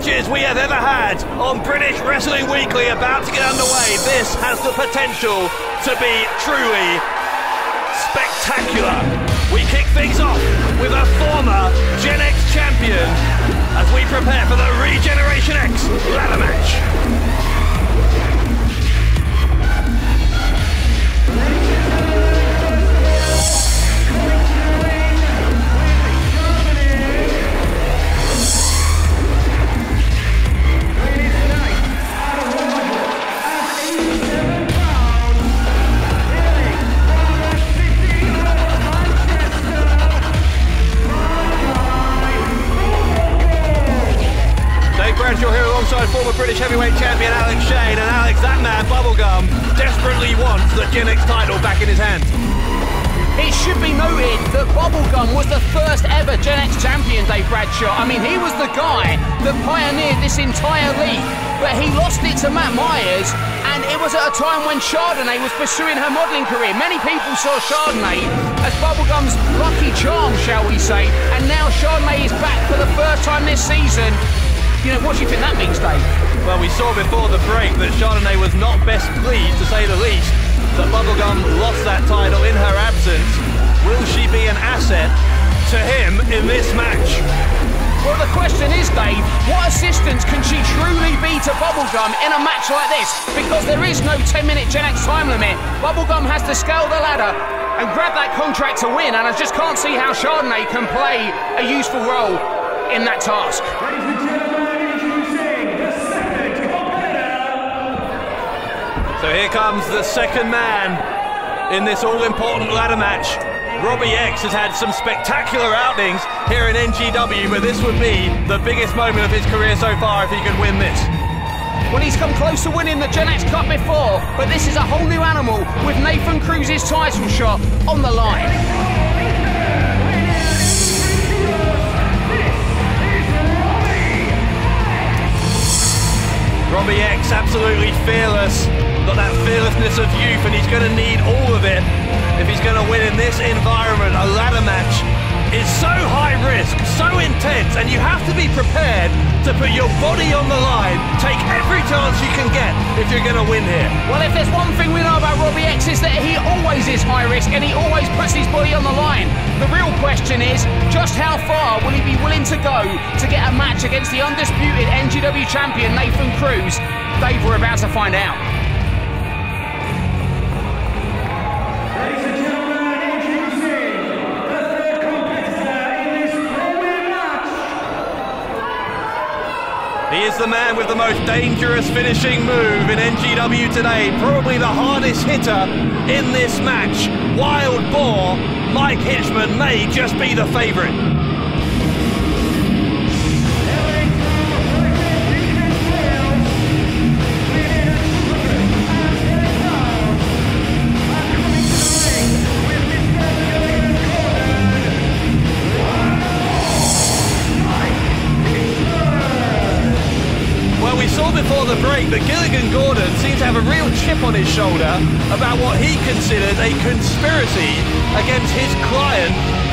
matches we have ever had on British Wrestling Weekly about to get underway. This has the potential to be truly spectacular. We kick things off with a former Gen X champion as we prepare for the Regeneration-X ladder match. You're here alongside former British heavyweight champion Alex Shane, and Alex, that man Bubblegum desperately wants the Gen X title back in his hands. It should be noted that Bubblegum was the first ever Gen X champion, Dave Bradshaw. I mean, he was the guy that pioneered this entire league, but he lost it to Matt Myers, and it was at a time when Chardonnay was pursuing her modelling career. Many people saw Chardonnay as Bubblegum's lucky charm, shall we say, and now Chardonnay is back for the first time this season. You know, what do you think that means, Dave? Well, we saw before the break that Chardonnay was not best pleased, to say the least, that Bubblegum lost that title in her absence. Will she be an asset to him in this match? Well, the question is, Dave, what assistance can she truly be to Bubblegum in a match like this? Because there is no 10-minute Gen X time limit. Bubblegum has to scale the ladder and grab that contract to win, and I just can't see how Chardonnay can play a useful role in that task. So here comes the second man in this all-important ladder match. Robbie X has had some spectacular outings here in NGW, but this would be the biggest moment of his career so far if he could win this. Well, he's come close to winning the Gen X Cup before, but this is a whole new animal with Nathan Cruz's title shot on the line. Robbie X absolutely fearless. Got that fearlessness of youth, and he's going to need all of it if he's going to win in this environment. A ladder match is so high risk, so intense, and you have to be prepared to put your body on the line, take every chance you can get if you're going to win here. Well, if there's one thing we know about Robbie X is that he always is high risk and he always puts his body on the line. The real question is, just how far will he be willing to go to get a match against the undisputed NGW champion Nathan Cruz? Dave, we're about to find out. He is the man with the most dangerous finishing move in NGW today, probably the hardest hitter in this match. Wild Boar, Mike Hitchman may just be the favourite. Before the break, but Gilligan Gordon seems to have a real chip on his shoulder about what he considers a conspiracy against his client,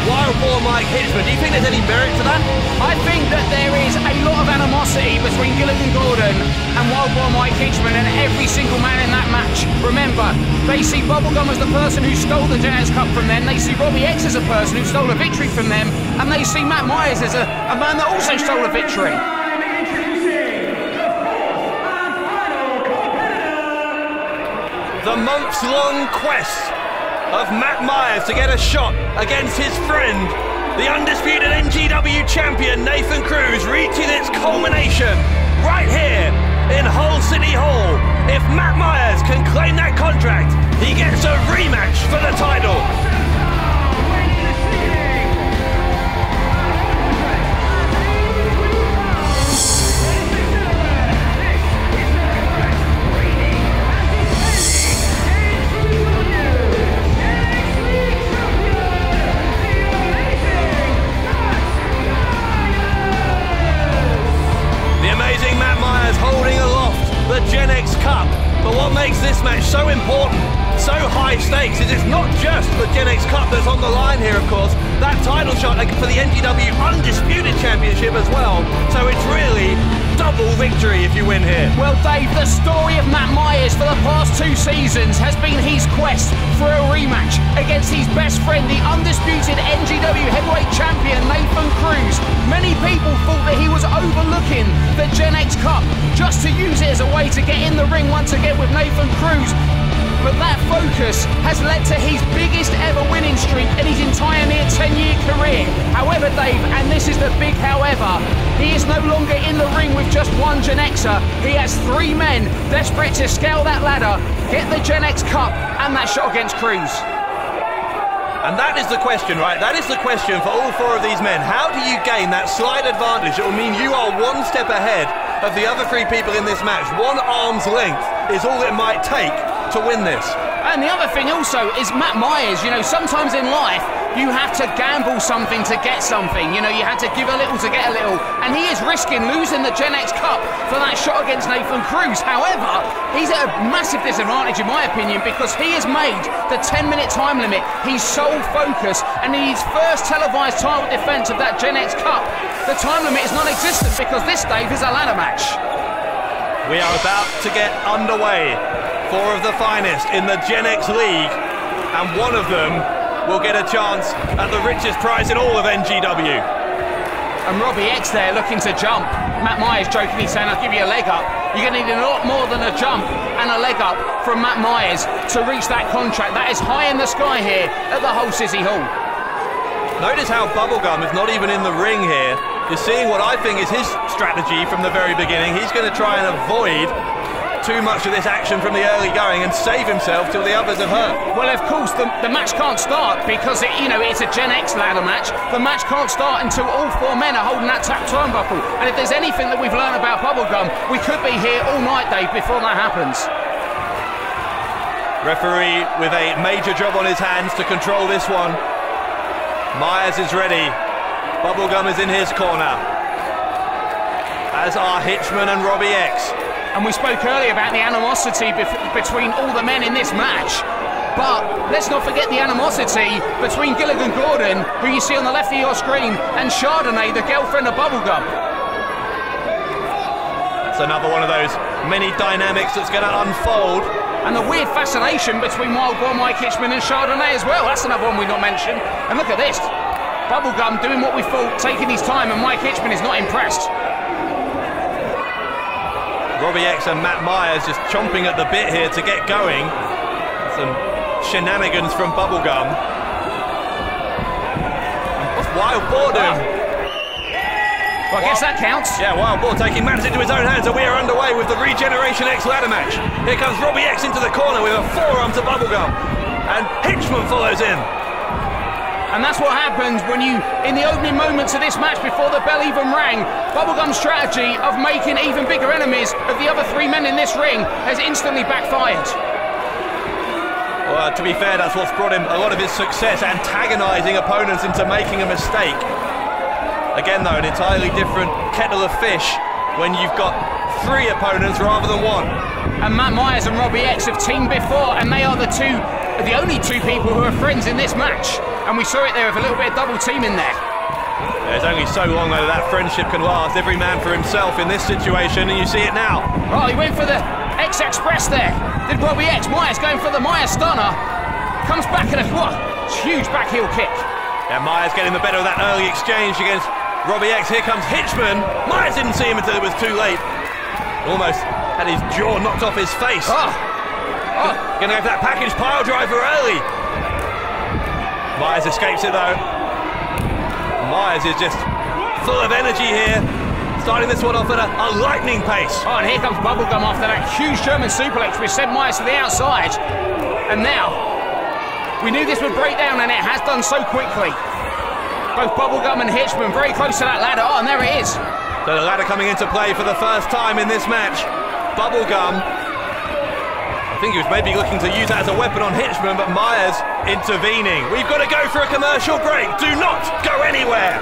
Wild Boar Mike Hitchman. Do you think there's any merit to that? I think that there is a lot of animosity between Gilligan Gordon and Wild Boar Mike Hitchman and every single man in that match. Remember, they see Bubblegum as the person who stole the Gen X Cup from them, they see Robbie X as a person who stole a victory from them, and they see Matt Myers as a man that also stole a victory. The months-long quest of Matt Myers to get a shot against his friend, the undisputed NGW champion Nathan Cruz, reaching its culmination right here in Hull City Hall. If Matt Myers can claim that contract, he gets a rematch for the title. Gen X Cup, but what makes this match so important, so high stakes, is it's not just the Gen X Cup that's on the line here, of course. That title shot for the NGW Undisputed Championship as well. So it's really double victory if you win here. Well, Dave, the story of Matt Myers for the past 2 seasons has been his quest for a rematch against his best friend, the undisputed NGW heavyweight champion, Nathan Cruz. Many people thought that he was overlooking the Gen X Cup just to use it as a way to get in the ring once again with Nathan Cruz. But that focus has led to his biggest ever winning streak in his entire near 10-year career. However, Dave, and this is the big however, he is no longer in the ring with just one Gen Xer. He has 3 men desperate to scale that ladder, get the Gen X Cup and that shot against Cruz. And that is the question, right? That is the question for all 4 of these men. How do you gain that slight advantage that will mean you are 1 step ahead of the other 3 people in this match? 1 arm's length is all it might take to win this. And the other thing also is Matt Myers. You know, sometimes in life you have to gamble something to get something. You know, you had to give a little to get a little, and he is risking losing the Gen X Cup for that shot against Nathan Cruz. However, he's at a massive disadvantage in my opinion, because he has made the 10-minute time limit his sole focus, and in his first televised title defense of that Gen X Cup, the time limit is non-existent because this, Dave, is a ladder match. We are about to get underway. 4 of the finest in the Gen X League, and 1 of them will get a chance at the richest prize in all of NGW. And Robbie X there looking to jump. Matt Myers jokingly saying, I'll give you a leg up. You're going to need a lot more than a jump and a leg up from Matt Myers to reach that contract. That is high in the sky here at the Hull City Hall. Notice how Bubblegum is not even in the ring here. You're seeing what I think is his strategy from the very beginning. He's going to try and avoid too much of this action from the early going and save himself till the others have hurt. Well, of course, the match can't start because it's a Gen X ladder match. The match can't start until all 4 men are holding that tap turnbuckle. And if there's anything that we've learned about Bubblegum, we could be here all night, Dave, before that happens. Referee with a major job on his hands to control this one. Myers is ready. Bubblegum is in his corner, as are Hitchman and Robbie X. And we spoke earlier about the animosity between all the men in this match. But let's not forget the animosity between Gilligan Gordon, who you see on the left of your screen, and Chardonnay, the girlfriend of Bubblegum. That's another one of those many dynamics that's going to unfold. And the weird fascination between Wild Boar Mike Hitchman and Chardonnay as well. That's another one we've not mentioned. And look at this. Bubblegum doing what we thought, taking his time, and Mike Hitchman is not impressed. Robbie X and Matt Myers just chomping at the bit here to get going. Some shenanigans from Bubblegum. What's Wild Boar doing? Well, I guess that counts. Yeah, Wild Boar taking matters into his own hands, and we are underway with the Regeneration-X ladder match. Here comes Robbie X into the corner with a forearm to Bubblegum, and Hitchman follows in. And that's what happens when you, in the opening moments of this match before the bell even rang, Bubblegum's strategy of making even bigger enemies of the other 3 men in this ring has instantly backfired. Well, to be fair, that's what's brought him a lot of his success, antagonising opponents into making a mistake. Again though, an entirely different kettle of fish when you've got 3 opponents rather than 1. And Matt Myers and Robbie X have teamed before, and they are the only 2 people who are friends in this match. And we saw it there with a little bit of double teaming there. There's only so long though that friendship can last. Every man for himself in this situation, and you see it now. Oh, he went for the X Express there. Did Robbie X. Myers going for the Myers stunner. Comes back and a huge back heel kick. Yeah, Myers getting the better of that early exchange against Robbie X. Here comes Hitchman. Myers didn't see him until it was too late. Almost had his jaw knocked off his face. Gonna have that package pile driver early. Myers escapes it though. Myers is just full of energy here, starting this one off at a lightning pace. Oh, and here comes Bubblegum after that huge German suplex which sent Myers to the outside. And now, we knew this would break down, and it has done so quickly. Both Bubblegum and Hitchman very close to that ladder. Oh, and there it is. So the ladder coming into play for the first time in this match. Bubblegum, I think he was maybe looking to use that as a weapon on Hitchman, but Myers intervening. We've got to go for a commercial break. Do not go anywhere.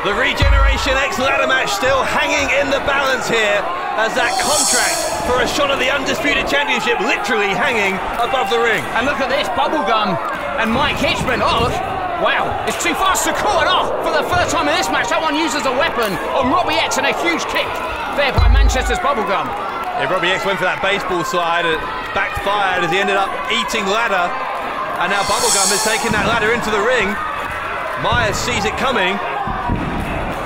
The Regeneration-X ladder match still hanging in the balance here, as that contract for a shot at the Undisputed Championship literally hanging above the ring. And look at this, Bubblegum and Mike Hitchman. Oh, look, Wow, it's too fast to call it off. For the first time in this match, that one uses a weapon on Robbie X and a huge kick there by Manchester's Bubblegum. Yeah, Robbie X went for that baseball slide, it backfired as he ended up eating ladder. And now Bubblegum is taking that ladder into the ring. Myers sees it coming.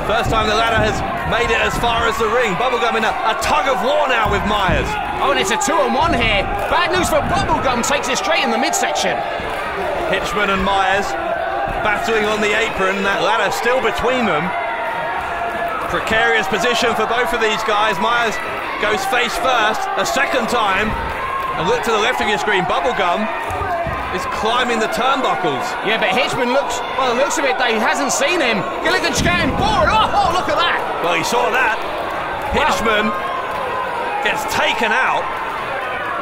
First time the ladder has made it as far as the ring. Bubblegum in a tug of war now with Myers. Oh, and it's a 2-on-1 here. Bad news for Bubblegum, takes it straight in the midsection. Hitchman and Myers battling on the apron, that ladder still between them. Precarious position for both of these guys. Myers goes face first a second time. And look to the left of your screen, Bubblegum is climbing the turnbuckles. Yeah, but Hitchman looks, by the looks of it, they hasn't seen him. Gilligan's getting bored. Oh, look at that. Well, he saw that. Hitchman gets taken out.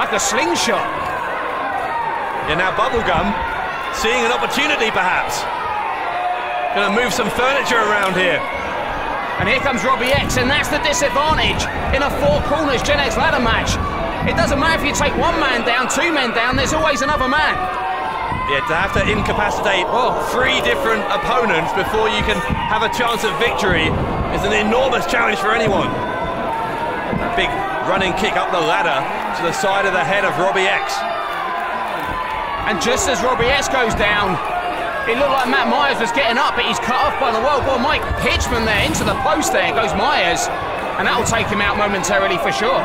Like a slingshot. Yeah, now Bubblegum seeing an opportunity perhaps. Gonna move some furniture around here. And here comes Robbie X, and that's the disadvantage in a four corners Gen X ladder match. It doesn't matter if you take one man down, two men down, there's always another man. Yeah, to have to incapacitate three different opponents before you can have a chance of victory is an enormous challenge for anyone. A big running kick up the ladder to the side of the head of Robbie X. And just as Robbie X goes down, it looked like Matt Myers was getting up, but he's cut off by the World War Mike Hitchman there into the post there. Goes Myers, and that'll take him out momentarily for sure.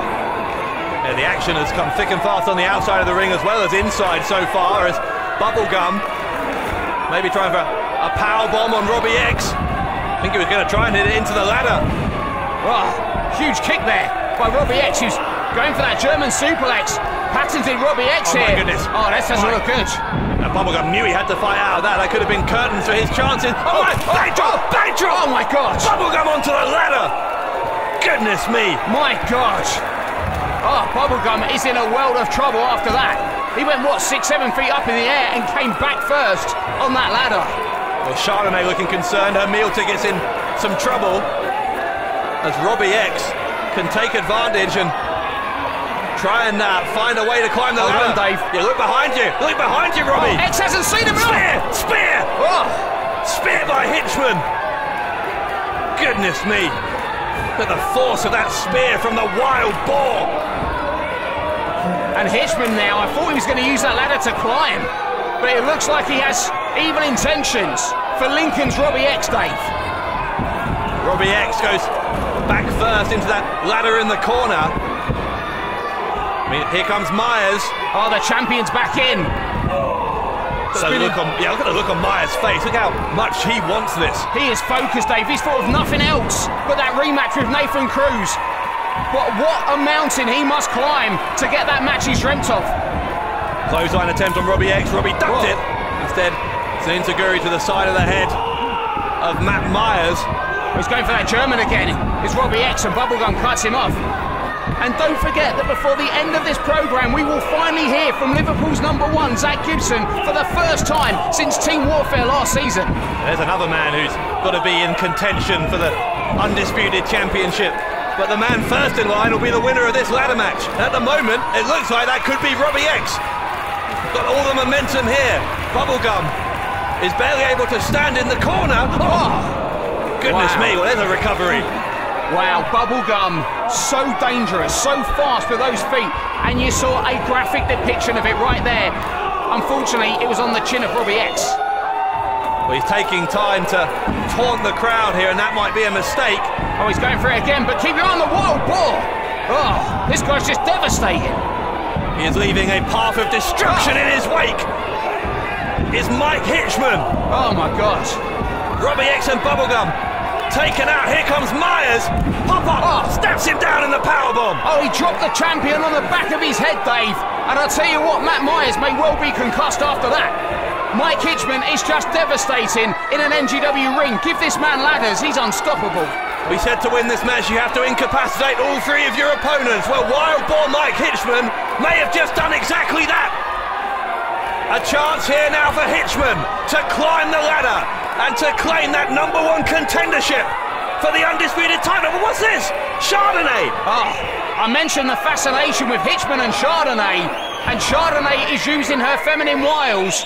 Yeah, the action has come thick and fast on the outside of the ring as well as inside so far, as Bubblegum maybe trying for a power bomb on Robbie X. I think he was going to try and hit it into the ladder. Oh, huge kick there by Robbie X, who's going for that German suplex. Patented Robbie X here. Oh my goodness. Oh, that doesn't look good. Now Bubblegum knew he had to fight out of that. That could have been curtains for his chances. Oh my, backdrop! Oh my God. Bubblegum onto the ladder. Goodness me. My God. Oh, Bubblegum is in a world of trouble after that. He went, what, 6-7 feet up in the air and came back first on that ladder. Well, Chardonnay looking concerned. Her meal ticket's in some trouble as Robbie X can take advantage and try and find a way to climb the ladder. Hold on, Dave. Yeah, look behind you. Look behind you, Robbie. Oh, X hasn't seen him. Spear! Spear! Oh. Spear by Hitchman. Goodness me. Look at the force of that spear from the wild boar. And Hitchman now, I thought he was going to use that ladder to climb, but it looks like he has evil intentions for Lincoln's Robbie X, Dave. Robbie X goes back first into that ladder in the corner. I mean, here comes Myers. Oh, the champion's back in. Look at the look on Myers' face. Look how much he wants this. He is focused, Dave. He's thought of nothing else but that rematch with Nathan Cruz. But what a mountain he must climb to get that match he's dreamt of. Clothesline attempt on Robbie X. Robbie ducked it. Instead, it's an enziguri to the side of the head of Matt Myers. He's going for that German again. It's Robbie X, and Bubblegum cuts him off. And don't forget that before the end of this programme, we will finally hear from Liverpool's #1, Zach Gibson, for the first time since Team Warfare last season. There's another man who's got to be in contention for the Undisputed Championship. But the man first in line will be the winner of this ladder match. At the moment, it looks like that could be Robbie X. Got all the momentum here. Bubblegum is barely able to stand in the corner. Oh, goodness me, well, there's a recovery. Wow, Bubblegum, so dangerous, so fast with those feet, and you saw a graphic depiction of it right there. Unfortunately, it was on the chin of Robbie X. Well, he's taking time to taunt the crowd here, and that might be a mistake. Oh, he's going for it again, but keep your eye on the wall, boar. Oh, this guy's just devastating. He is leaving a path of destruction in his wake. Is Mike Hitchman. Oh my God. Robbie X and Bubblegum taken out. Here comes Myers. Pop-up stabs him down in the powerbomb. Oh, he dropped the champion on the back of his head, Dave. And I'll tell you what, Matt Myers may well be concussed after that. Mike Hitchman is just devastating in an NGW ring. Give this man ladders, he's unstoppable. We said to win this match you have to incapacitate all three of your opponents. Well, Wild Boar Mike Hitchman may have just done exactly that. A chance here now for Hitchman to climb the ladder and to claim that #1 contendership for the undisputed title. But what's this? Chardonnay. Oh, I mentioned the fascination with Hitchman and Chardonnay is using her feminine wiles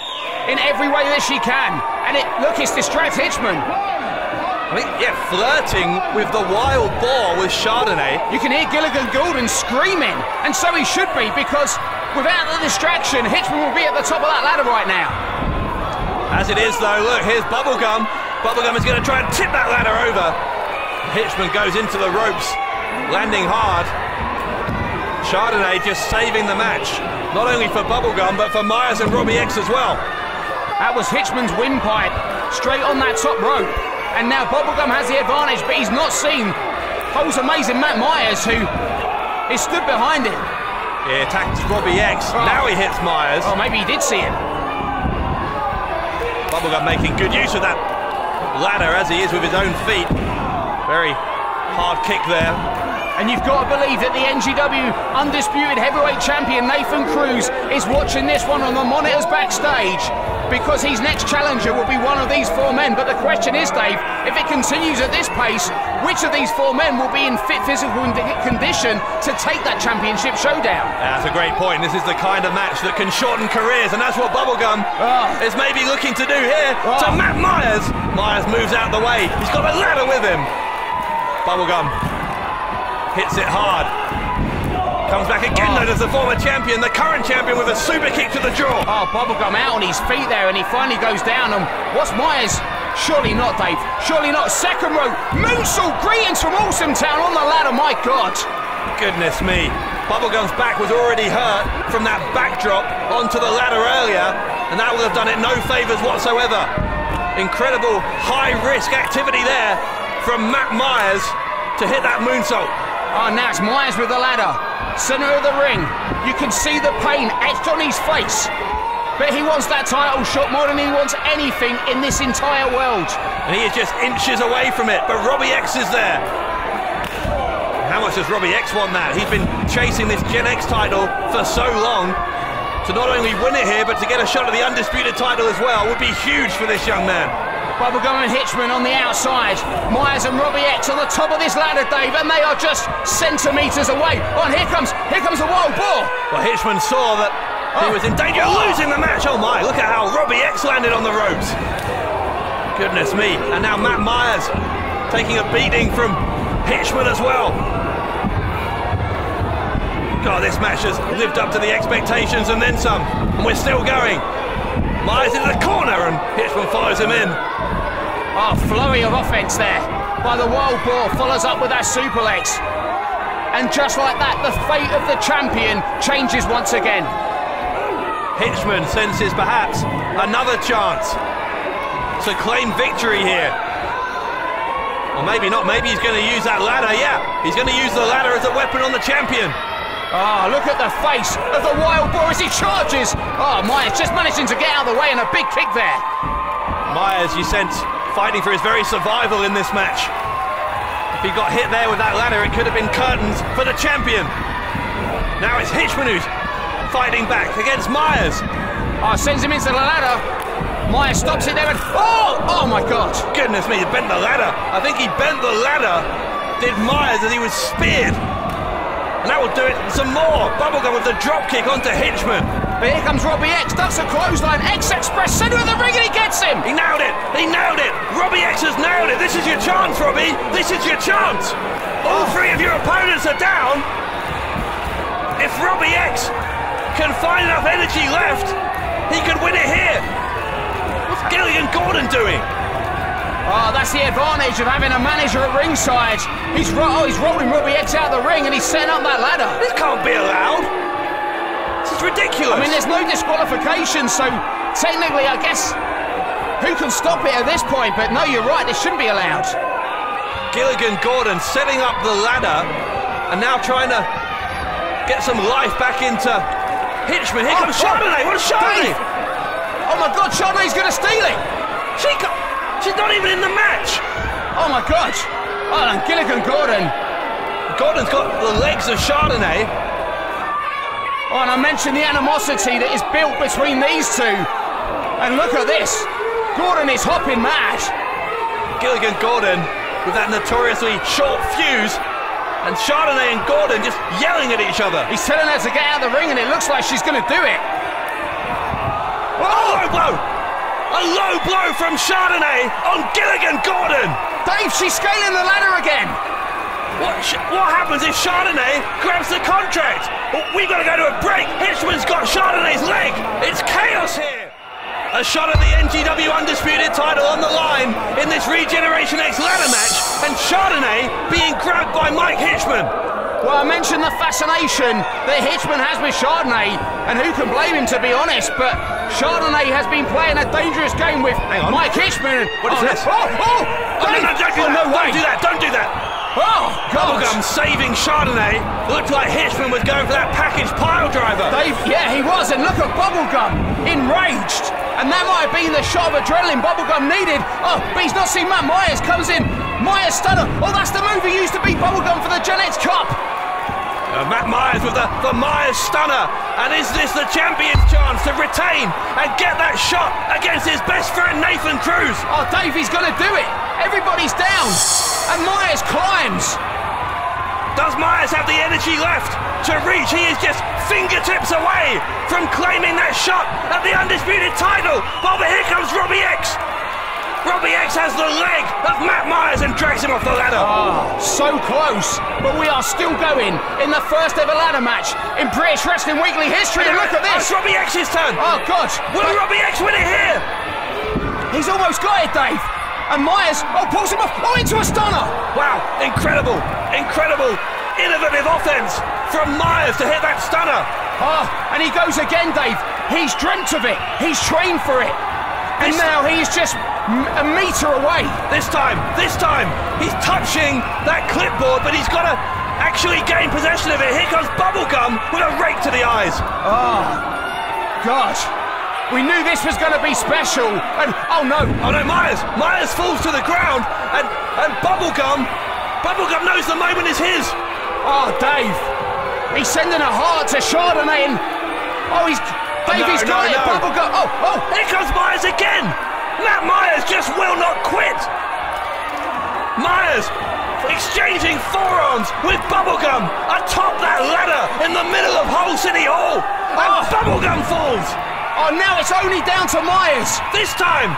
in every way that she can. And look, it's distract Hitchman. I mean, yeah, flirting with the wild boar with Chardonnay. You can hear Gilligan Gordon screaming, and so he should be, because without the distraction, Hitchman will be at the top of that ladder right now. As it is, though, look, here's Bubblegum. Bubblegum is going to try and tip that ladder over. Hitchman goes into the ropes, landing hard. Chardonnay just saving the match, not only for Bubblegum, but for Myers and Robbie X as well. That was Hitchman's windpipe, straight on that top rope. And now Bubblegum has the advantage, but he's not seen Hull's amazing Matt Myers, who is stood behind him. He attacks Robbie X. Oh. Now he hits Myers. Oh, maybe he did see him. Bubblegum making good use of that ladder as he is with his own feet. Very hard kick there. And you've got to believe that the NGW Undisputed Heavyweight Champion Nathan Cruz is watching this one on the monitors backstage, because his next challenger will be one of these four men. But the question is, Dave, if it continues at this pace, which of these four men will be in fit physical condition to take that championship showdown? That's a great point. This is the kind of match that can shorten careers, and that's what Bubblegum is maybe looking to do here to Matt Myers. Myers moves out the way. He's got a ladder with him. Bubblegum hits it hard. Comes back again though as the former champion, the current champion, with a super kick to the jaw. Oh, Bubblegum out on his feet there, and he finally goes down. And what's Myers? Surely not, Dave. Surely not. Second row moonsault. Greetings from Awesome Town on the ladder. My God. Goodness me. Bubblegum's back was already hurt from that backdrop onto the ladder earlier, and that will have done it no favours whatsoever. Incredible high-risk activity there from Matt Myers to hit that moonsault. Oh, now it's Myers with the ladder. Centre of the ring. You can see the pain etched on his face. But he wants that title shot more than he wants anything in this entire world. And he is just inches away from it, but Robbie X is there. How much does Robbie X want that? He's been chasing this Gen X title for so long. To not only win it here, but to get a shot at the Undisputed title as well would be huge for this young man. Bubblegum and Hitchman on the outside. Myers and Robbie X on the top of this ladder, Dave, and they are just centimetres away. Oh, and here comes the wild boar. Well, Hitchman saw that he was in danger of losing the match. Oh my, look at how Robbie X landed on the ropes. Goodness me. And now Matt Myers taking a beating from Hitchman as well. God, this match has lived up to the expectations and then some. And we're still going. Myers into the corner and Hitchman follows him in. Oh, flurry of offense there by the wild boar, follows up with that suplex. And just like that, the fate of the champion changes once again. Hitchman senses perhaps another chance to claim victory here. Or maybe not, maybe he's going to use that ladder, yeah. He's going to use the ladder as a weapon on the champion. Oh, look at the face of the wild boar as he charges. Oh, Myers just managing to get out of the way, and a big kick there. Myers, you sense, fighting for his very survival in this match. If he got hit there with that ladder, it could have been curtains for the champion. Now it's Hitchman who's fighting back against Myers. Oh, sends him into the ladder. Myers stops it there and... Oh my God. Goodness me, he bent the ladder. I think he bent the ladder, did Myers, as he was speared. And that will do it some more. Bubblegum with the drop kick onto Hitchman. But here comes Robbie X, ducks a clothesline, X Express, centre of the ring, and he gets him! He nailed it! He nailed it! Robbie X has nailed it! This is your chance, Robbie! This is your chance! All three of your opponents are down! If Robbie X can find enough energy left, he could win it here! What's Gilligan Gordon doing? Oh, that's the advantage of having a manager at ringside. He's rolling Robbie X out of the ring and he's setting up that ladder. This can't be allowed. This is ridiculous. I mean, there's no disqualification, so technically, I guess, who can stop it at this point? But no, you're right, this shouldn't be allowed. Gilligan Gordon setting up the ladder and now trying to get some life back into Hitchman. Here comes Chardonnay. What a Chardonnay! Oh my God, Chardonnay's going to steal it. She's not even in the match. Oh my God. Oh, and Gilligan Gordon. Gordon's got the legs of Chardonnay. Oh, and I mentioned the animosity that is built between these two. And look at this. Gordon is hopping mad. Gilligan Gordon with that notoriously short fuse. And Chardonnay and Gordon just yelling at each other. He's telling her to get out of the ring and it looks like she's going to do it. Oh, low blow. A low blow from Chardonnay on Gilligan Gordon. Dave, she's scaling the ladder again. What happens if Chardonnay grabs the contract? We've got to go to a break. Hitchman's got Chardonnay's leg. It's chaos here. A shot at the NGW Undisputed title on the line in this Regeneration-X ladder match, and Chardonnay being grabbed by Mike Hitchman. Well, I mentioned the fascination that Hitchman has with Chardonnay, and who can blame him, to be honest, but Chardonnay has been playing a dangerous game with Mike Hitchman. What is this? No, don't do that. Oh, God. Bubblegum saving Chardonnay. Looked like Hitchman was going for that package pile driver. Dave, yeah, he was, and look at Bubblegum, enraged. And that might have been the shot of adrenaline Bubblegum needed. Oh, but he's not seen Matt Myers, comes in. Myers stunner. Oh, that's the move he used to beat Bubblegum for the Gen X Cup. Matt Myers with the Myers stunner. And is this the champion's chance to retain and get that shot against his best friend Nathan Cruz? Oh, Dave, he's going to do it. Everybody's down. And Myers climbs. Does Myers have the energy left to reach? He is just fingertips away from claiming that shot at the Undisputed title. But here comes Robbie X. Robbie X has the leg of Matt Myers and drags him off the ladder. Oh, so close. But we are still going in the first ever ladder match in British Wrestling Weekly history. And look at this. It's Robbie X's turn. Oh, God. Will Robbie X win it here? He's almost got it, Dave. And Myers, pulls him off. Oh, into a stunner. Wow, incredible, innovative offense from Myers to hit that stunner. Oh, and he goes again, Dave. He's dreamt of it. He's trained for it. And now he's just a metre away. This time, he's touching that clipboard, but he's got to actually gain possession of it. Here comes Bubblegum with a rake to the eyes. Oh, gosh. We knew this was going to be special, and oh no, Myers falls to the ground, and Bubblegum knows the moment is his. Oh, Dave, he's sending a heart to Chardonnay, and he's got it. Bubblegum, here comes Myers again. Matt Myers just will not quit. Myers exchanging forearms with Bubblegum atop that ladder in the middle of Hull City Hall, and Bubblegum falls. Oh, now it's only down to Myers. This time,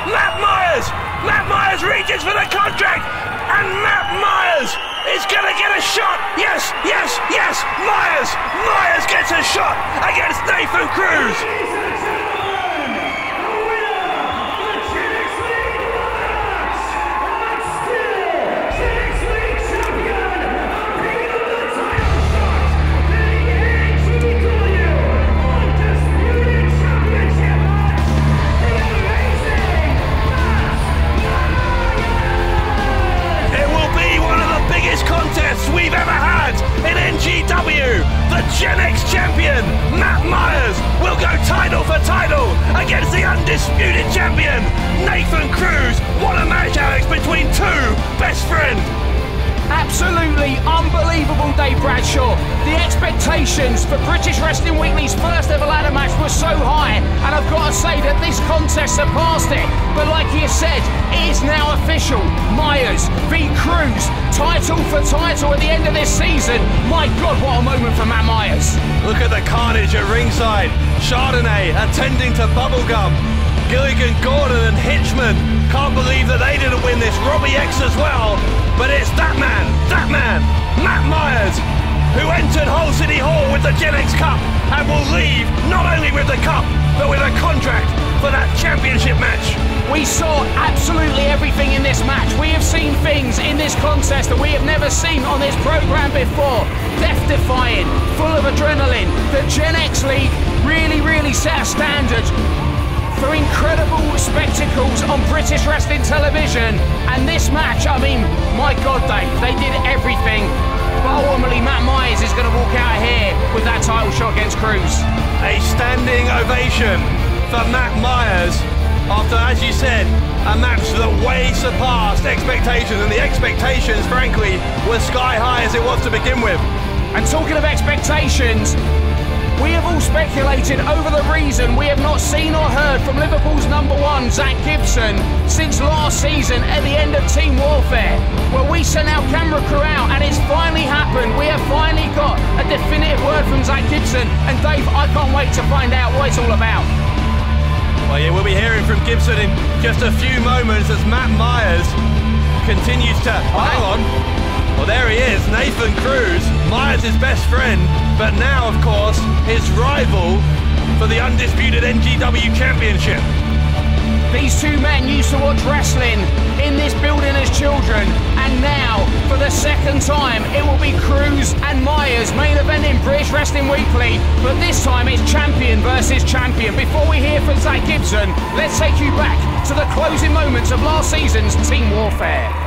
Matt Myers reaches for the contract, and Matt Myers is gonna get a shot. Yes, Myers gets a shot against Nathan Cruz. Contests we've ever had in NGW. The Gen X champion, Matt Myers, will go title for title against the undisputed champion, Nathan Cruz. What a match, Alex, between two best friends. Absolutely unbelievable, Dave Bradshaw. The expectations for British Wrestling Weekly's first ever ladder match were so high, and I've got to say that this contest surpassed it. But like you said, it is now official. Myers v Cruz, title for title at the end of this season. My God, what a moment for Matt Myers. Look at the carnage at ringside. Chardonnay attending to Bubblegum. Gilligan Gordon and Hitchman can't believe that they didn't win this. Robbie X as well. But it's that man, Matt Myers, who entered Hull City Hall with the Gen X Cup and will leave not only with the cup, but with a contract for that championship match. We saw absolutely everything in this match. We have seen things in this contest that we have never seen on this program before. Death-defying, full of adrenaline. The Gen X League really set a standard for incredible spectacles on British wrestling television. And this match, I mean, my God, Dave, they did everything. But ultimately, Matt Myers is going to walk out here with that title shot against Cruz. A standing ovation for Matt Myers after, as you said, a match that way surpassed expectations. And the expectations, frankly, were sky high as it was to begin with. And talking of expectations, we have all speculated over the reason we have not seen or heard from Liverpool's #1, Zach Gibson, since last season at the end of Team Warfare, where we sent our camera crew out, and it's finally happened. We have finally got a definitive word from Zach Gibson, and Dave, I can't wait to find out what it's all about. Well, yeah, we'll be hearing from Gibson in just a few moments as Matt Myers continues to... Hang on. Well, there he is, Nathan Cruz, Myers' best friend, but now, of course, his rival for the undisputed NGW Championship. These two men used to watch wrestling in this building as children, and now, for the second time, it will be Cruz and Myers main event in British Wrestling Weekly, but this time it's champion versus champion. Before we hear from Zach Gibson, let's take you back to the closing moments of last season's Team Warfare.